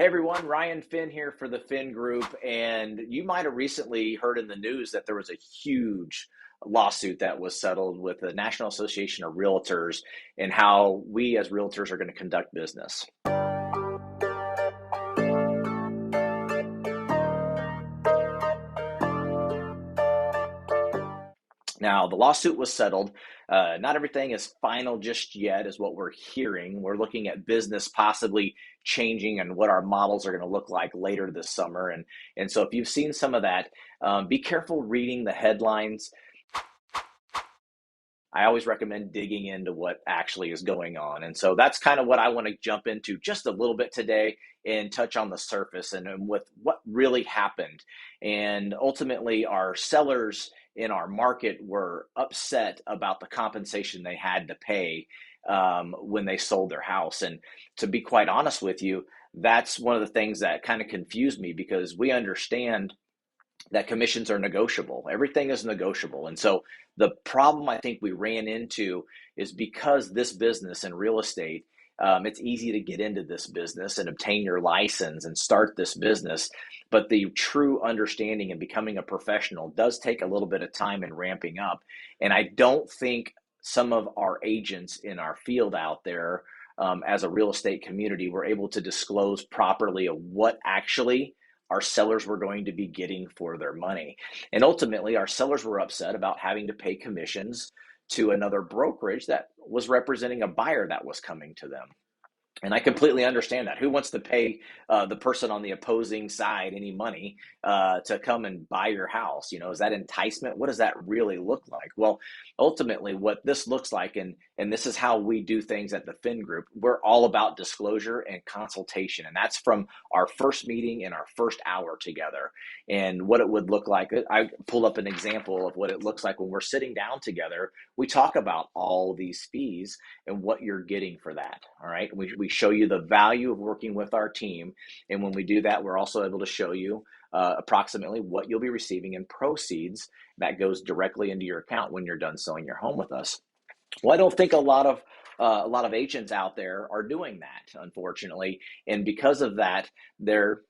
Hey everyone, Ryan Finn here for the Finn Group. And you might have recently heard in the news that there was a huge lawsuit that was settled with the National Association of Realtors and how we as realtors are going to conduct business. Now, the lawsuit was settled. Not everything is final just yet, is what we're hearing. We're looking at business possibly changing and what our models are going to look like later this summer. And so, if you've seen some of that, be careful reading the headlines. I always recommend digging into what actually is going on. And so that's kind of what I want to jump into just a little bit today and touch on the surface and with what really happened. And ultimately, our sellers in our market were upset about the compensation they had to pay when they sold their house. And to be quite honest with you, that's one of the things that kind of confused me because we understand that commissions are negotiable. Everything is negotiable. And so the problem I think we ran into is because this business in real estate, it's easy to get into this business and obtain your license and start this business. But the true understanding and becoming a professional does take a little bit of time and ramping up. And I don't think some of our agents in our field out there, as a real estate community, were able to disclose properly of what actually our sellers were going to be getting for their money. And ultimately, our sellers were upset about having to pay commissions to another brokerage that was representing a buyer that was coming to them. And I completely understand that. Who wants to pay the person on the opposing side any money to come and buy your house? You know, is that enticement? What does that really look like? Well, ultimately, what this looks like, and this is how we do things at the Finn Group, we're all about disclosure and consultation. And that's from our first meeting in our first hour together. And what it would look like, I pulled up an example of what it looks like when we're sitting down together. We talk about all these fees and what you're getting for that. All right. We show you the value of working with our team. And when we do that, we're also able to show you approximately what you'll be receiving in proceeds that goes directly into your account when you're done selling your home with us. Well, I don't think a lot of agents out there are doing that, unfortunately. And because of that, there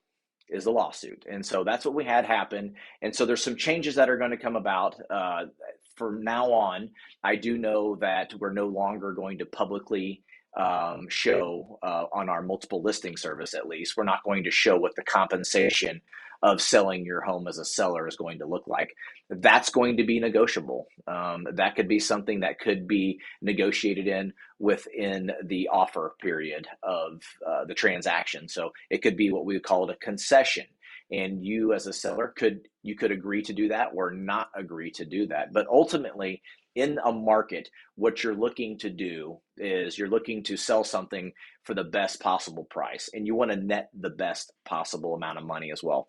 is a lawsuit. And so that's what we had happen. And so there's some changes that are going to come about. From now on, I do know that we're no longer going to publicly show on our multiple listing service, at least. We're not going to show what the compensation of selling your home as a seller is going to look like. That's going to be negotiable. That could be something that could be negotiated in within the offer period of the transaction. So it could be what we would call it a concession. And you as a seller could agree to do that or not agree to do that. But ultimately, in a market, what you're looking to do is you're looking to sell something for the best possible price, and you want to net the best possible amount of money as well.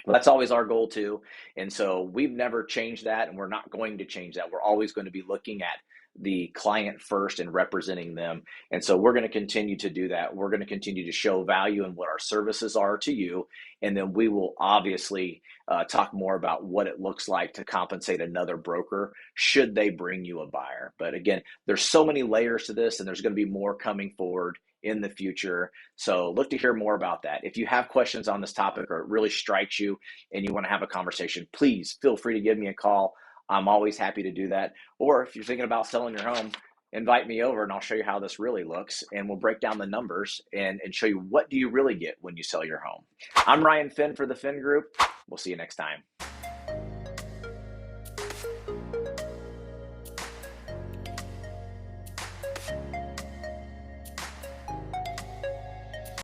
Well, that's always our goal too. And so we've never changed that, and we're not going to change that. We're always going to be looking at the client first and representing them. And so we're going to continue to do that. We're going to continue to show value in what our services are to you. And then we will obviously talk more about what it looks like to compensate another broker should they bring you a buyer. But again, there's so many layers to this, and there's going to be more coming forward in the future. So look to hear more about that. If you have questions on this topic or it really strikes you and you want to have a conversation, please feel free to give me a call. I'm always happy to do that. Or if you're thinking about selling your home, invite me over and I'll show you how this really looks, and we'll break down the numbers and show you what do you really get when you sell your home. I'm Ryan Finn for the Finn Group. We'll see you next time.